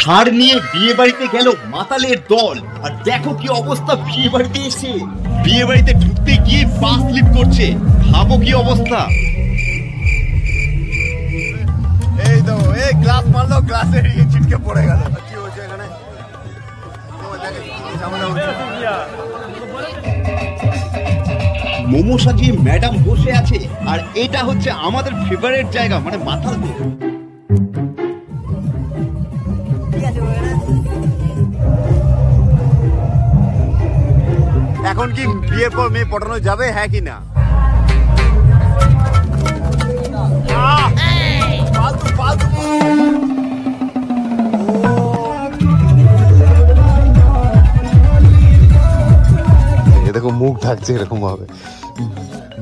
থার নিয়ে বিয়ে বাড়িতে গেল মাতালের দল। আর দেখো কি অবস্থা বিয়ে বাড়িতে এসে, বিয়ে বাড়িতে ঢুকতে গিয়ে পা স্লিপ করছে। ভাবো কি অবস্থা। এই তো এই গ্লাস মারলো, গ্লাসের ছিটকে পড়ে গেল। কি হচ্ছে এখানে? মোমো সাজিয়ে ম্যাডাম বসে আছে। আর এটা হচ্ছে আমাদের ফেভারিট জায়গা, মানে মাতাল। এখন কি বিয়ের পর মেয়ে পটানো যাবে, হ্যাঁ কি না? দেখো মুখ ঢাকছে এরকম ভাবে,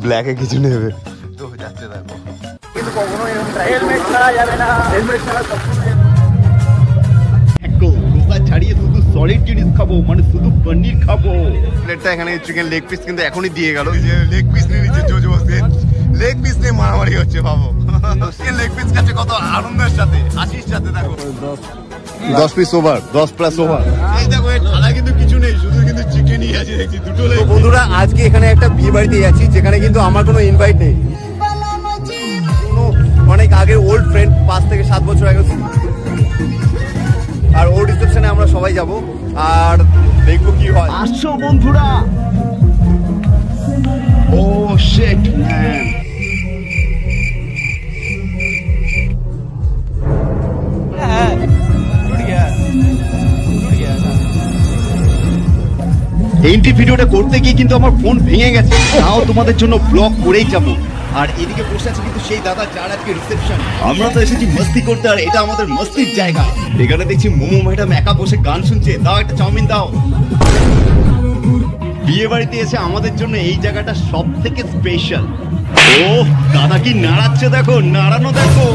ব্ল্যাকে কিছু নেবে তো যাচ্ছে। দেখো কিন্তু কখনো হেলমেট ছাড়া যাবে না, হেলমেট ছাড়া ছাড়িয়ে শুধু সলিড জিনিস খাবো, মানে শুধু পনির খাবো। প্লেটটা এখানে চিকেন লেগ পিস কিন্তু এখনই দিয়ে গেল। যে লেগ পিস নিয়ে নিচ্ছে জোজো, লেগ পিস নিয়ে মারামারি হচ্ছে। ভাবো চিকেন লেগ পিস কাছে কত আনন্দের সাথে, হাসির সাথে। দেখো 10 পিস ওভার, 10 প্লাস ওভার। এই দেখো এই থালা কিন্তু কিছু নেই, শুধু কিন্তু চিকেনই আছে দেখছি দুটো। তো বন্ধুরা আজকে এখানে একটা বিয়ে বাড়িতে যাচ্ছি, যেখানে কিন্তু আমার কোনো ইনভাইট নেই। অনেক আগের ওল্ড ফ্রেন্ড, 5 থেকে 7 বছর আগে। আর ওর রিসেপশনে আমরা সবাই যাব, আর দেখবো কি হয়। আসো বন্ধুরা। ও শিট ম্যান, এন্ট্রি ভিডিওটা করতে গিয়ে কিন্তু আমার ফোন ভেঙে গেছে। তাও তোমাদের জন্য ব্লগ করেই যাবো। আর এদিকে বসে আছে কিন্তু সেই দাদা যার আজকে রিসেপশন। আমরা তো এসেছি মস্তি করতে, আর এটা আমাদের মস্তির জায়গা। এখানে দেখছি মোমো ম্যাডাম একা বসে গান শুনছে। দাও একটা চাউমিন দাও। বিয়ে বাড়িতে এসে আমাদের জন্য এই জায়গাটা সব থেকে স্পেশাল। ও দাদা কি নাড়াচ্ছে, দেখো নাড়ানো দেখো।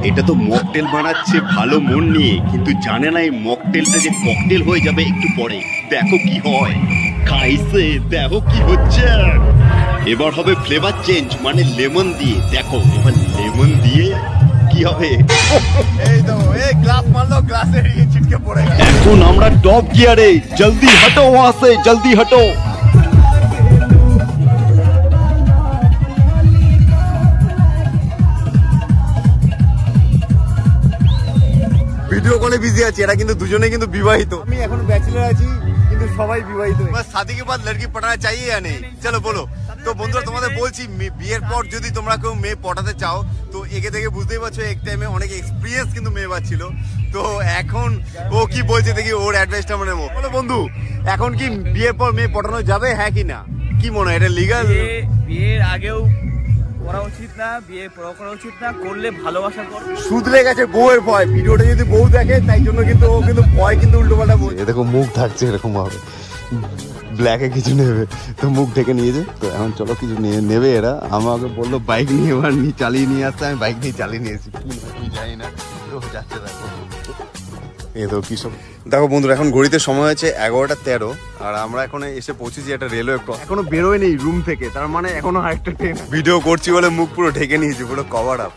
এটা তো মকটেল বানাচ্ছে ভালো মন নিয়ে, কিন্তু জানে না এই মকটেলটা যে ককটেল হয়ে যাবে একটু পরে। দেখো কি হয়, খাইছে দেখো কি হচ্ছে। এবার হবে ফ্লেভার চেঞ্জ, মানে লেমন দিয়ে। দেখো এবার লেমন দিয়ে কি হবে। এই দেখো এই গ্লাস মারলো, গ্লাসের ছিটকে পড়ে গেল। এখন আমরা টপ গিয়ারে। জলদি হটো ওয়া সে, জলদি হটো। ভিডিও কলে বিজি আছি। এরা কিন্তু দুজনে কিন্তু বিবাহিত। আমি এখন ব্যাচেলর আছি, কিন্তু সবাই বিবাহিত। বাস শাদি কে বাদ লড়কি পটানা চাইয়ে या नहीं? চলো বলো। তো বন্ধুরা তোমাদের বলছি, বিয়ের পর যদি তোমরা কেউ মেয়ে পটাতে চাও, তো একে দেখে বুঝতেই পারছো এক টাইমে অনেক এক্সপিরিয়েন্স কিন্তু মেয়ে ছিল। তো এখন ও কি বলছে দেখি, ওর অ্যাডভাইসটা আমরা নেবো। বলো বন্ধু, এখন কি বিয়ের পর মেয়ে পটানো যাবে, হ্যাঁ কি না? কি মনে হয়, এটা লিগাল? বিয়ের আগেও করা উচিত না, বিয়ে পর করা উচিত না, করলে ভালোবাসা কর। শুধরে গেছে বউয়ের ভয়। ভিডিওটা যদি বউ দেখে, তাই জন্য কিন্তু ও কিন্তু ভয় কিন্তু উল্টো পাল্টা বলছে। দেখো মুখ ঢাকছে এরকম ভাবে, ব্ল্যাকে কিছু নেবে তো মুখ ঢেকে নিয়েছে। তো এখন চলো কিছু নিয়ে নেবে এরা। আমাকে বললো বাইক নিয়ে এবার চালিয়ে নিয়ে আসতে, আমি বাইক নিয়ে চালিয়ে নিয়েছি। আমি জানি না, তো যাচ্ছে। দেখো এই তো কি সব। দেখো বন্ধুরা, এখন ঘড়িতে সময় হচ্ছে 11:13, আর আমরা এখন এসে পৌঁছেছি একটা রেলওয়ে ক্রস। এখনো বেরোয় নেই রুম থেকে, তার মানে এখনো আরেকটা ট্রেন। ভিডিও করছি বলে মুখ পুরো ঢেকে নিয়েছি, পুরো কভার আপ।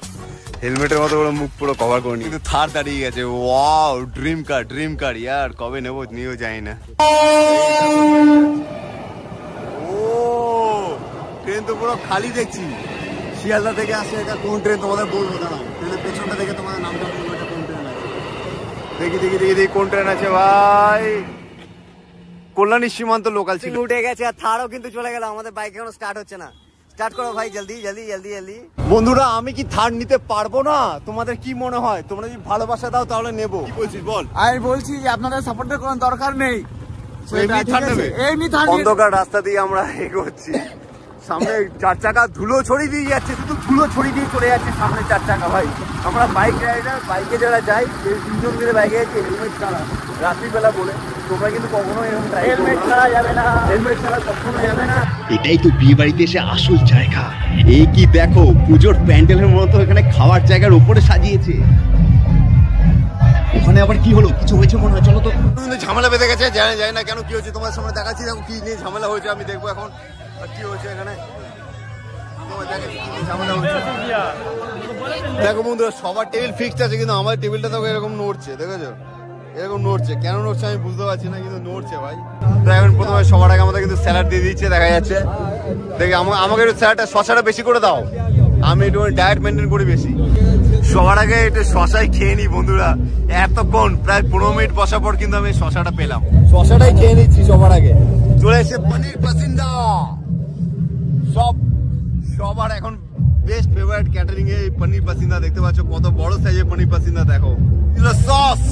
হেলমেটের মতো পুরো মুখ পুরো কভার করে নিই। কিন্তু থার দাঁড়িয়ে গেছে। ওয়াও, ড্রিম কার ইয়ার। কবে নেবো নিয়েও যাই না। ও ট্রেন তো পুরো খালি দেখছি। শিয়ালদা থেকে আসে। এটা কোন ট্রেন তোমাদের বলবো, দাঁড়াও। ট্রেনের পেছনটা দেখে তোমাদের নামটা বলবো, এটা কোন ট্রেন আছে। দেখি কোন ট্রেন আছে ভাই। কল্যাণী সীমান্ত লোকাল ছিল, উঠে গেছে। আর থারও কিন্তু চলে গেল। আমাদের বাইক এখনো স্টার্ট হচ্ছে না। স্টার্ট করো ভাই, জলদি জলদি জলদি জলদি। বন্ধুরা, আমি কি থার নিতে পারবো না? তোমাদের কি মনে হয়? তোমরা যদি ভালোবাসা দাও তাহলে নেবো। কি বলছিস বল? আমি বলছি যে আপনাদের সাপোর্টের কোনো দরকার নেই। অন্ধকার রাস্তা দিয়ে আমরা এগোচ্ছি। সামনে 4 চাকা ধুলো ছড়িয়ে দিয়ে যাচ্ছে, শুধু ধুলো ছড়িয়ে দিয়ে চলে যাচ্ছে সামনে 4 চাকা। ভাই আমরা বাইক রাইডার, বাইকে যারা যাই, 3জন মিলে বাইকে যাচ্ছি হেলমেট ছাড়া, রাত্রিবেলা বলে। তোমরা কিন্তু কখনো এরকম হেলমেট ছাড়া যাবে না, হেলমেট ছাড়া কখনো যাবে না। এটাই তো বিয়ে বাড়িতে এসে আসল জায়গা। এই কি দেখো, পুজোর প্যান্ডেলের মতো এখানে খাওয়ার জায়গার উপরে সাজিয়েছে। ওখানে আবার কি হলো, কিছু হয়েছে মনে হয়। চলো তো। ঝামেলা বেঁধে গেছে, জানি না কেন কি হয়েছে। তোমার সামনে দেখাচ্ছি, দেখো কি নিয়ে ঝামেলা হয়েছে। আমি দেখবো এখন কি হয়েছে এখানে। ঝামেলা হয়েছে। দেখো বন্ধুরা সবার টেবিল ফিক্সড আছে, কিন্তু আমার টেবিলটা তো এরকম নড়ছে, দেখেছো এরকম নড়ছে, কেন নড়ছে আমি বুঝতে পারছি না, কিন্তু নড়ছে ভাই। তো এখন প্রথমে সবার আগে আমাদের কিন্তু স্যালাড দিয়ে দিচ্ছে, দেখা যাচ্ছে। দেখে আমাকে একটু স্যালাডটা শশাটা বেশি করে দাও, আমি একটু ডায়েট মেনটেন করি বেশি। সবার আগে একটু শশাই খেয়ে নি বন্ধুরা, এতক্ষণ প্রায় 15 মিনিট বসার পর কিন্তু আমি শশাটা পেলাম, শশাটাই খেয়ে নিচ্ছি সবার আগে। চলে এসে পনির পাসিন্দা, সবার এখন বেস্ট ফেভারিট ক্যাটারিং এ পনির পাসিন্দা। দেখতে পাচ্ছ কত বড় সাইজের পনির পাসিন্দা, দেখো সস।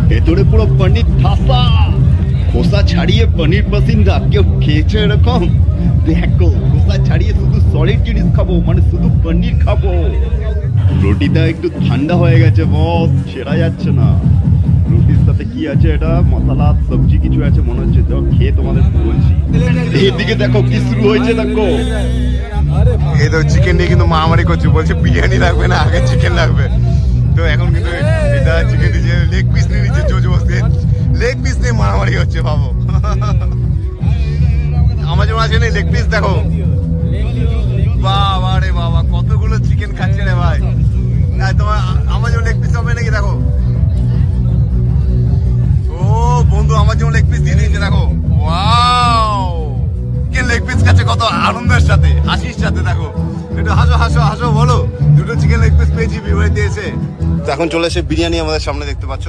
ভেতরে পুরো পনির ঠাসা, খোসা ছাড়িয়ে পনির পাসিন্দা। কেউ খেয়েছে এরকম? দেখো খোসা ছাড়িয়ে শুধু সলিড জিনিস খাবো, মানে শুধু পনির খাবো। রুটিটা একটু ঠান্ডা হয়ে গেছে বস, ছেড়া যাচ্ছে না। রুটির সাথে কি আছে, এটা মশলা সবজি কিছু আছে মনে হচ্ছে, তো খেয়ে তোমাদের বলছি। এদিকে দেখো কি শুরু হয়েছে, দেখো এই তো চিকেন নিয়ে কিন্তু মারামারি করছে, বলছে বিরিয়ানি লাগবে না, আগে চিকেন লাগবে। তো এখন কিন্তু এটা চিকেন দিচ্ছে, লেগ পিস নিয়ে নিচ্ছে, জোর জবরদস্তি লেগ পিস নিয়ে মারামারি হচ্ছে, ভাবো। আমার যেমন আছে লেগ পিস, দেখো বাবা রে বাবা, কতগুলো চিকেন খাচ্ছে রে ভাই। তোমার আমার যেমন লেগ পিস হবে নাকি, দেখো ও বন্ধু আমার যেমন লেগ পিস দিয়ে দিয়েছে, দেখো ওয়াও, চিকেন লেগ পিস খাচ্ছে কত আনন্দের সাথে, হাসির সাথে। দেখো একটু হাসো হাসো হাসো, বলো দুটো চিকেন লেগ পিস পেয়েছি বিয়ে দিয়েছে। তো এখন চলে এসে বিরিয়ানি আমাদের সামনে, দেখতে পাচ্ছ।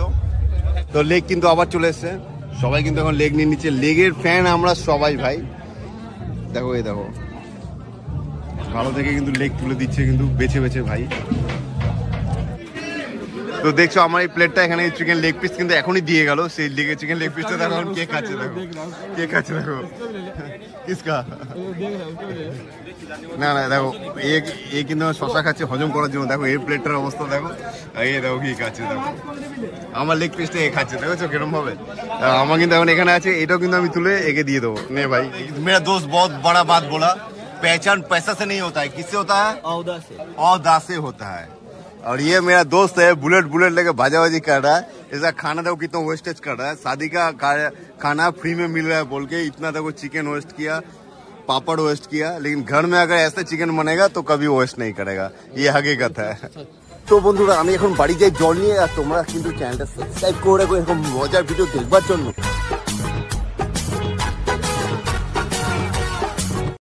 তো লেগ কিন্তু আবার চলে এসছে, সবাই কিন্তু এখন লেগ নিয়ে নিচ্ছে, লেগের ফ্যান আমরা সবাই ভাই। দেখো এই দেখো ভালো থেকে কিন্তু লেগ তুলে দিচ্ছে কিন্তু বেছে বেছে ভাই। তো দেখছো আমার এই প্লেটটা, এখানে চিকেন লেগ পিস কিন্তু এখনই দিয়ে গেল, সেই লেগে চিকেন লেগ পিসটা দেখো কে খাচ্ছে, দেখো কে খাচ্ছে, দেখো কিসকা না না, দেখো এ কিন্তু শশা খাচ্ছে হজম করার জন্য। দেখো এই প্লেটটার অবস্থা দেখো, এই দেখো কি খাচ্ছে, দেখো আমার লেগ পিসটা এ খাচ্ছে, দেখেছো কিরম ভাবে। আমার কিন্তু এখন এখানে আছে, এটাও কিন্তু আমি তুলে একে দিয়ে দেবো। নে ভাই, মেরা দোস্ত বহুত বড়া বাত बोला, पहचान पैसा से नहीं होता है, किससे होता है? औदा से होता है। और ये मेरा दोस्त है, बुलेट लेके भाजाबाजी कर रहा है। ऐसा खाना देखो कितना वेस्टेज कर रहा है, शादी का खाना फ्री में मिल रहा है बोल के इतना देखो चिकन वेस्ट किया, पापड़ वेस्ट किया। लेकिन घर में अगर ऐसा चिकन बनेगा तो कभी वेस्ट नहीं करेगा, ये हकीकत है। তো বন্ধুরা আমি এখন বাড়ি যাই জল নিয়ে, আর তোমরা কিন্তু চ্যানেলটা সাবস্ক্রাইব করে রাখো এরকম মজার ভিডিও দেখবার জন্য।